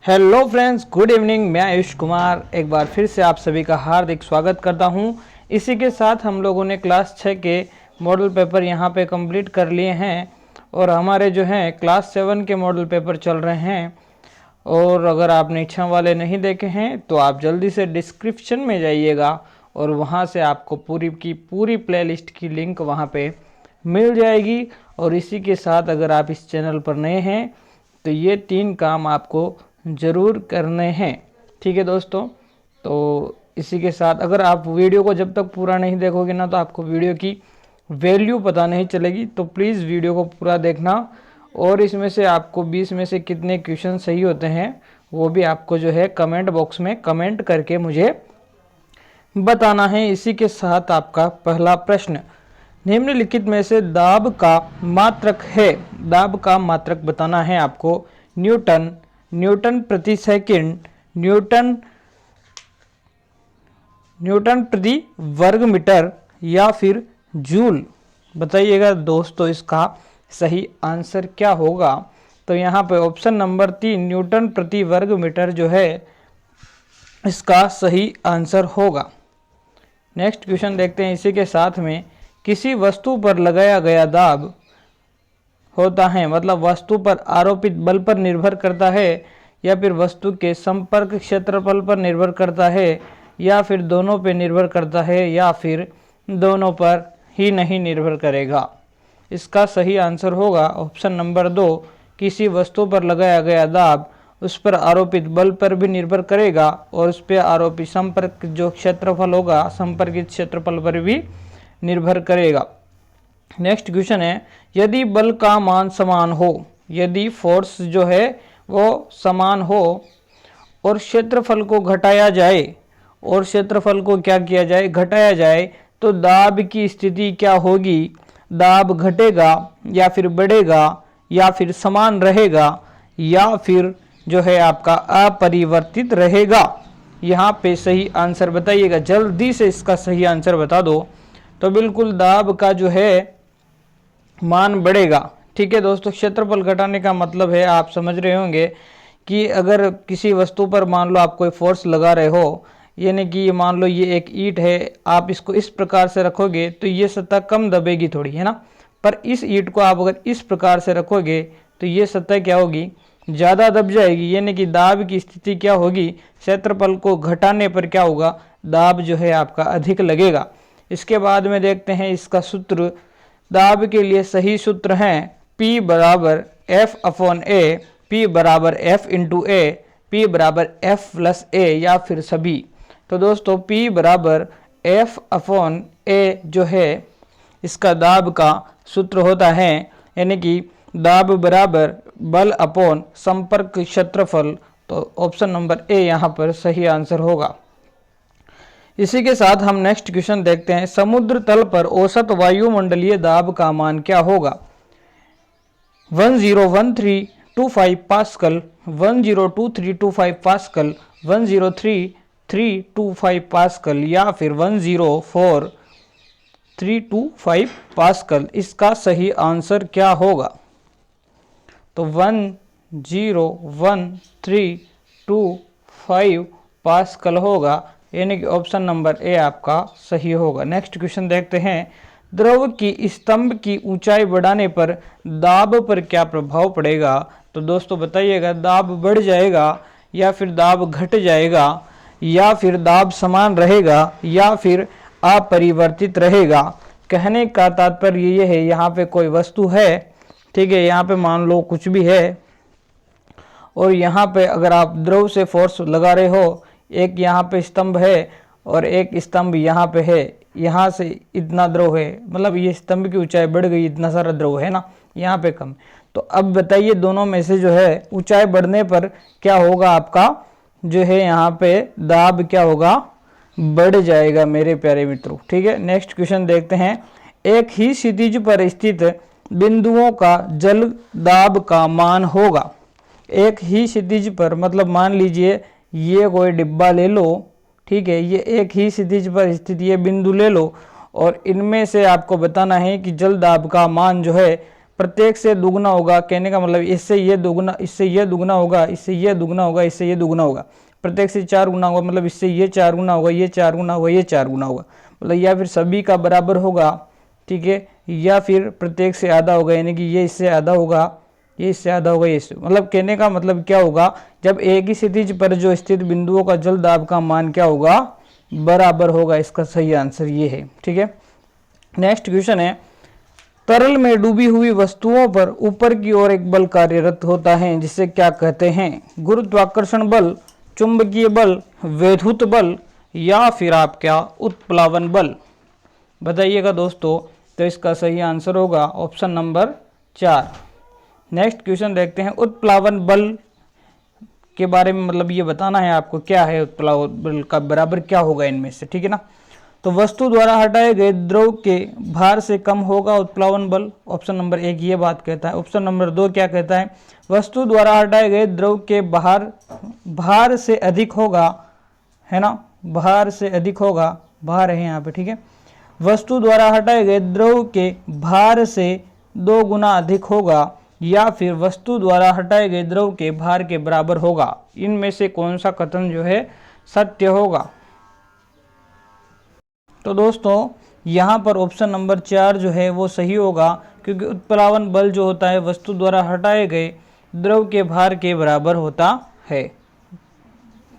Hello friends, good evening. मैं आयुष कुमार एक बार फिर से आप सभी का हार्दिक स्वागत करता हूं। इसी के साथ हम लोगों ने क्लास 6 के मॉडल पेपर यहां पे कंप्लीट कर लिए हैं और हमारे जो हैं क्लास 7 के मॉडल पेपर चल रहे हैं। और अगर आपने इच्छा वाले नहीं देखे हैं तो आप जल्दी से डिस्क्रिप्शन में जाइएगा और वहां से आपको पूरी की पूरी प्लेलिस्ट की लिंक वहां पे मिल जाएगी। और इसी के साथ अगर आप इस चैनल पर नए हैं तो ये 3 काम आपको ज़रूर करने हैं। ठीक है दोस्तों, तो इसी के साथ अगर आप वीडियो को जब तक पूरा नहीं देखोगे ना तो आपको वीडियो की वैल्यू पता नहीं चलेगी। तो प्लीज़ वीडियो को पूरा देखना और इसमें से आपको 20 में से कितने क्वेश्चन सही होते हैं वो भी आपको जो है कमेंट बॉक्स में कमेंट करके मुझे बताना है। इसी के साथ आपका पहला प्रश्न, निम्नलिखित में से दाब का मात्रक है। दाब का मात्रक बताना है आपको। न्यूटन, न्यूटन प्रति सेकंड, न्यूटन प्रति वर्ग मीटर या फिर जूल। बताइएगा दोस्तों इसका सही आंसर क्या होगा। तो यहाँ पे ऑप्शन नंबर 3 न्यूटन प्रति वर्ग मीटर जो है इसका सही आंसर होगा। नेक्स्ट क्वेश्चन देखते हैं। इसी के साथ में किसी वस्तु पर लगाया गया दाब होता है, मतलब वस्तु पर आरोपित बल पर निर्भर करता है या फिर वस्तु के संपर्क क्षेत्रफल पर निर्भर करता है या फिर दोनों पर निर्भर करता है या फिर दोनों पर ही नहीं निर्भर करेगा। इसका सही आंसर होगा ऑप्शन नंबर 2 किसी वस्तु पर लगाया गया दाब उस पर आरोपित बल पर भी निर्भर करेगा और उस पर आरोपित संपर्क जो क्षेत्रफल होगा संपर्कित क्षेत्रफल पर भी निर्भर करेगा। नेक्स्ट क्वेश्चन है, यदि बल का मान समान हो, यदि फोर्स जो है वो समान हो और क्षेत्रफल को घटाया जाए और क्षेत्रफल को क्या किया जाए, घटाया जाए, तो दाब की स्थिति क्या होगी। दाब घटेगा या फिर बढ़ेगा या फिर समान रहेगा या फिर जो है आपका अपरिवर्तित रहेगा। यहाँ पे सही आंसर बताइएगा, जल्दी से इसका सही आंसर बता दो। तो बिल्कुल दाब का जो है मान बढ़ेगा। ठीक है दोस्तों, क्षेत्रफल घटाने का मतलब है आप समझ रहे होंगे कि अगर किसी वस्तु पर मान लो आप कोई फोर्स लगा रहे हो, यानी कि ये मान लो ये एक ईंट है, आप इसको इस प्रकार से रखोगे तो ये सतह कम दबेगी थोड़ी, है ना। पर इस ईंट को आप अगर इस प्रकार से रखोगे तो ये सतह क्या होगी, ज़्यादा दब जाएगी। यानी कि दाब की स्थिति क्या होगी, क्षेत्रफल को घटाने पर क्या होगा, दाब जो है आपका अधिक लगेगा। इसके बाद में देखते हैं इसका सूत्र। दाब के लिए सही सूत्र हैं P बराबर F अपॉन A, P बराबर F इंटू A, P बराबर F प्लस A या फिर सभी। तो दोस्तों P बराबर F अपॉन A जो है इसका दाब का सूत्र होता है, यानी कि दाब बराबर बल अपॉन संपर्क क्षेत्रफल। तो ऑप्शन नंबर A यहाँ पर सही आंसर होगा। इसी के साथ हम नेक्स्ट क्वेश्चन देखते हैं। समुद्र तल पर औसत वायुमंडलीय दाब का मान क्या होगा। 101325 पास्कल, 102325 पास्कल, 103325 पास्कल या फिर 104325 पास्कल। इसका सही आंसर क्या होगा। तो 101325 पास्कल होगा, यानी कि ऑप्शन नंबर ए आपका सही होगा। नेक्स्ट क्वेश्चन देखते हैं। द्रव की स्तंभ की ऊंचाई बढ़ाने पर दाब पर क्या प्रभाव पड़ेगा। तो दोस्तों बताइएगा, दाब बढ़ जाएगा या फिर दाब घट जाएगा या फिर दाब समान रहेगा या फिर अपरिवर्तित रहेगा। कहने का तात्पर्य ये है, यहाँ पे कोई वस्तु है, ठीक है, यहाँ पे मान लो कुछ भी है और यहाँ पे अगर आप द्रव से फोर्स लगा रहे हो, एक यहाँ पे स्तंभ है और एक स्तंभ यहाँ पे है, यहाँ से इतना द्रव है, मतलब ये स्तंभ की ऊंचाई बढ़ गई, इतना सारा द्रव है ना, यहाँ पे कम। तो अब बताइए दोनों में से जो है ऊंचाई बढ़ने पर क्या होगा, आपका जो है यहाँ पे दाब क्या होगा, बढ़ जाएगा मेरे प्यारे मित्रों। ठीक है, नेक्स्ट क्वेश्चन देखते हैं। एक ही क्षितिज पर स्थित बिंदुओं का जल दाब का मान होगा। एक ही क्षितिज पर, मतलब मान लीजिए ये कोई डिब्बा ले लो, ठीक है, ये एक ही क्षितिज पर स्थित ये बिंदु ले लो और इनमें से आपको बताना है कि जल दाब का मान जो है प्रत्येक से दुगना होगा, कहने का मतलब इससे ये दुगना, इससे ये दुगना होगा, इससे ये दुगना होगा, इससे ये दुगना होगा, प्रत्येक से 4 गुना होगा, मतलब इससे ये 4 गुना होगा, ये 4 गुना होगा, ये 4 गुना होगा, मतलब या फिर सभी का बराबर होगा, ठीक है, या फिर प्रत्येक से आधा होगा, यानी कि ये इससे आधा होगा, ये इससे आधा होगा, ये इससे, मतलब कहने का मतलब क्या होगा, जब एक ही क्षितिज पर जो स्थित बिंदुओं का जल दाब का मान क्या होगा, बराबर होगा। इसका सही आंसर ये है, ठीक है। नेक्स्ट क्वेश्चन है, तरल में डूबी हुई वस्तुओं पर ऊपर की ओर एक बल कार्यरत होता है, जिसे क्या कहते हैं? गुरुत्वाकर्षण बल, चुंबकीय बल, वैद्युत बल, या फिर आप क्या उत्प्लावन बल? बताइएगा दोस्तों। तो इसका सही आंसर होगा ऑप्शन नंबर 4। नेक्स्ट क्वेश्चन देखते हैं, उत्प्लावन बल के बारे में मतलब ये बताना है आपको क्या है उत्प्लावन बल का बराबर क्या होगा इनमें से, ठीक है ना। तो वस्तु द्वारा हटाए गए द्रव के भार से कम होगा उत्प्लावन बल, ऑप्शन नंबर 1 ये बात कहता है। ऑप्शन नंबर 2 क्या कहता है? वस्तु द्वारा हटाए गए द्रव के भार से अधिक होगा, है ना, भार से अधिक होगा, भार है यहाँ पे, ठीक है। वस्तु द्वारा हटाए गए द्रव के भार से 2 गुना अधिक होगा, या फिर वस्तु द्वारा हटाए गए द्रव के भार के बराबर होगा। इनमें से कौन सा कथन जो है सत्य होगा? तो दोस्तों यहाँ पर ऑप्शन नंबर 4 जो है वो सही होगा, क्योंकि उत्प्लावन बल जो होता है वस्तु द्वारा हटाए गए द्रव के भार के बराबर होता है,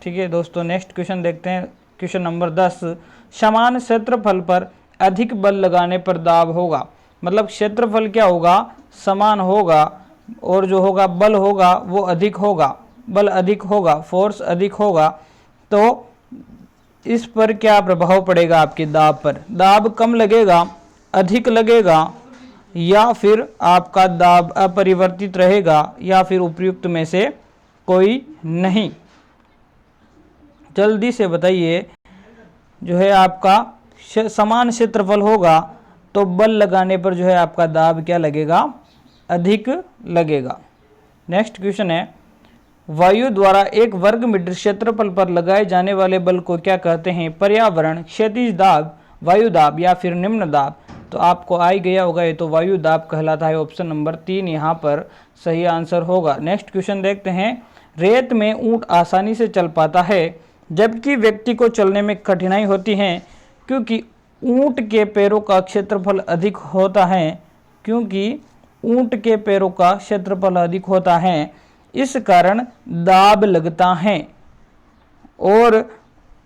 ठीक है दोस्तों। नेक्स्ट क्वेश्चन देखते हैं, क्वेश्चन नंबर 10, समान क्षेत्रफल पर अधिक बल लगाने पर दाब होगा। मतलब क्षेत्रफल क्या होगा, समान होगा, और जो होगा बल होगा वो अधिक होगा, बल अधिक होगा, फोर्स अधिक होगा, तो इस पर क्या प्रभाव पड़ेगा आपके दाब पर? दाब कम लगेगा, अधिक लगेगा, या फिर आपका दाब अपरिवर्तित रहेगा, या फिर उपयुक्त में से कोई नहीं? जल्दी से बताइए। जो है आपका समान क्षेत्रफल होगा तो बल लगाने पर जो है आपका दाब क्या लगेगा, अधिक लगेगा। नेक्स्ट क्वेश्चन है, वायु द्वारा 1 वर्ग मीटर क्षेत्रफल पर लगाए जाने वाले बल को क्या कहते हैं? पर्यावरण, क्षैतिज दाब, वायु दाब, या फिर निम्न दाब? तो आपको आ ही गया होगा, ये तो वायु दाब कहलाता है। ऑप्शन नंबर 3 यहाँ पर सही आंसर होगा। नेक्स्ट क्वेश्चन देखते हैं, रेत में ऊंट आसानी से चल पाता है जबकि व्यक्ति को चलने में कठिनाई होती है, क्योंकि ऊंट के पैरों का क्षेत्रफल अधिक होता है, क्योंकि ऊंट के पैरों का क्षेत्रफल अधिक होता है, इस कारण दाब लगता है और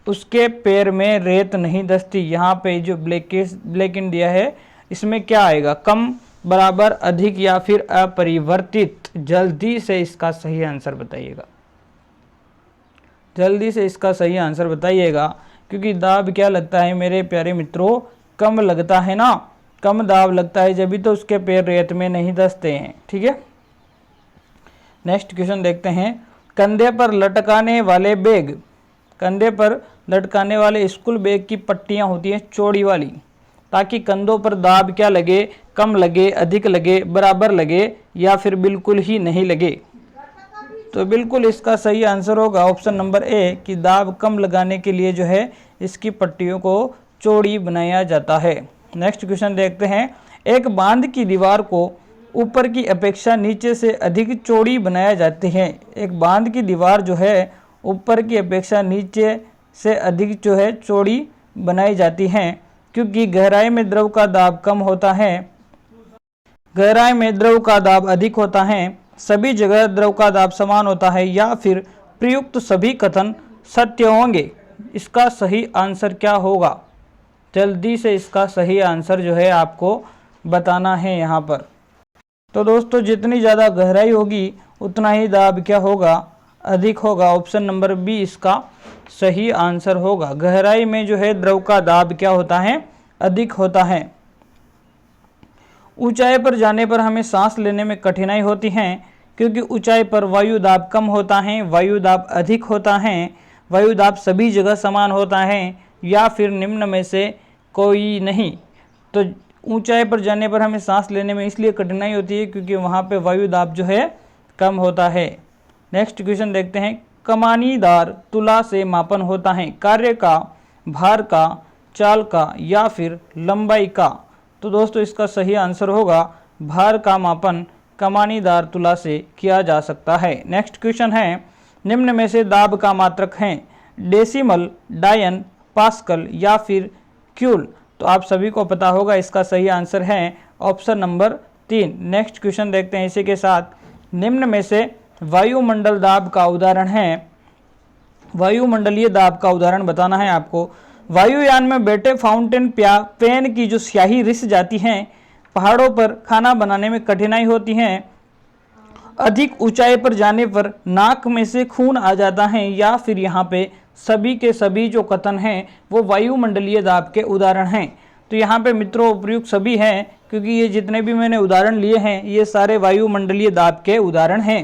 उसके पैर में रेत नहीं धंसती। यहाँ पे जो ब्लैक इन दिया है इसमें क्या आएगा, कम, बराबर, अधिक, या फिर अपरिवर्तित? जल्दी से इसका सही आंसर बताइएगा, जल्दी से इसका सही आंसर बताइएगा, क्योंकि दाब क्या लगता है मेरे प्यारे मित्रों, कम लगता है ना, कम दाब लगता है, जब भी तो उसके पैर रेत में नहीं धंसते हैं, ठीक है। नेक्स्ट क्वेश्चन देखते हैं, कंधे पर लटकाने वाले बैग, कंधे पर लटकाने वाले स्कूल बैग की पट्टियां होती हैं चौड़ी वाली, ताकि कंधों पर दाब क्या लगे, कम लगे, अधिक लगे, बराबर लगे, या फिर बिल्कुल ही नहीं लगे? तो बिल्कुल इसका सही आंसर होगा ऑप्शन नंबर ए, कि दाब कम लगाने के लिए जो है इसकी पट्टियों को चौड़ी बनाया जाता है। नेक्स्ट क्वेश्चन देखते हैं, एक बांध की दीवार को ऊपर की अपेक्षा नीचे से अधिक चौड़ी बनाया जाती है। एक बांध की दीवार जो है ऊपर की अपेक्षा नीचे से अधिक जो है चौड़ी बनाई जाती है, क्योंकि गहराई में द्रव का दाब कम होता है, गहराई में द्रव का दाब अधिक होता है, सभी जगह द्रव का दाब समान होता है, या फिर प्रयुक्त सभी कथन सत्य होंगे? इसका सही आंसर क्या होगा? जल्दी से इसका सही आंसर जो है आपको बताना है यहाँ पर। तो दोस्तों जितनी ज़्यादा गहराई होगी उतना ही दाब क्या होगा, अधिक होगा। ऑप्शन नंबर बी इसका सही आंसर होगा। गहराई में जो है द्रव का दाब क्या होता है, अधिक होता है। ऊंचाई पर जाने पर हमें सांस लेने में कठिनाई होती है, क्योंकि ऊंचाई पर वायु दाब कम होता है, वायु दाब अधिक होता है, वायु दाब सभी जगह समान होता है, या फिर निम्न में से कोई नहीं? तो ऊंचाई पर जाने पर हमें सांस लेने में इसलिए कठिनाई होती है क्योंकि वहाँ पे वायु दाब जो है कम होता है। नेक्स्ट क्वेश्चन देखते हैं, कमानीदार तुला से मापन होता है कार्य का, भार का, चाल का, या फिर लंबाई का? तो दोस्तों इसका सही आंसर होगा भार का मापन कमानीदार तुला से किया जा सकता है। नेक्स्ट क्वेश्चन है, निम्न में से दाब का मात्रक हैं डेसिमल, डायन, पास्कल या फिर क्यूल। तो आप सभी को पता होगा इसका सही आंसर है ऑप्शन नंबर 3। नेक्स्ट क्वेश्चन देखते हैं इसी के साथ, निम्न में से वायुमंडल दाब का उदाहरण है, वायुमंडलीय दाब का उदाहरण बताना है आपको। वायुयान में बैठे फाउंटेन पेन की जो स्याही रिस जाती है, पहाड़ों पर खाना बनाने में कठिनाई होती है, अधिक ऊंचाई पर जाने पर नाक में से खून आ जाता है, या फिर यहाँ पे सभी के सभी जो कथन हैं वो वायुमंडलीय दाब के उदाहरण हैं। तो यहाँ पे मित्रों उपयुक्त सभी हैं, क्योंकि ये जितने भी मैंने उदाहरण लिए हैं ये सारे वायुमंडलीय दाब के उदाहरण हैं।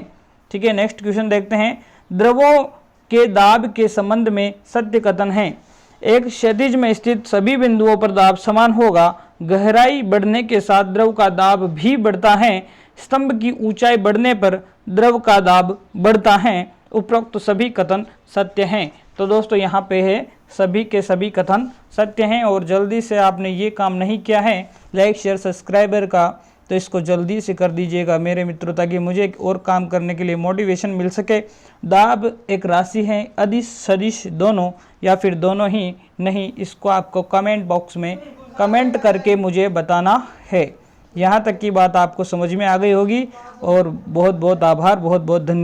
ठीक है, नेक्स्ट क्वेश्चन देखते हैं, द्रवों के दाब के संबंध में सत्य कथन है। एक क्षैतिज में स्थित सभी बिंदुओं पर दाब समान होगा, गहराई बढ़ने के साथ द्रव का दाब भी बढ़ता है, स्तंभ की ऊंचाई बढ़ने पर द्रव का दाब बढ़ता है, उपरोक्त तो सभी कथन सत्य हैं। तो दोस्तों यहाँ पे है सभी के सभी कथन सत्य हैं। और जल्दी से आपने ये काम नहीं किया है लाइक शेयर सब्सक्राइबर का, तो इसको जल्दी से कर दीजिएगा मेरे मित्रों, ताकि मुझे और काम करने के लिए मोटिवेशन मिल सके। दाब एक राशि है, अदिश सदिश दोनों या फिर दोनों ही नहीं, इसको आपको कमेंट बॉक्स में कमेंट करके मुझे बताना है। यहाँ तक की बात आपको समझ में आ गई होगी, और बहुत बहुत आभार, बहुत बहुत धन्यवाद।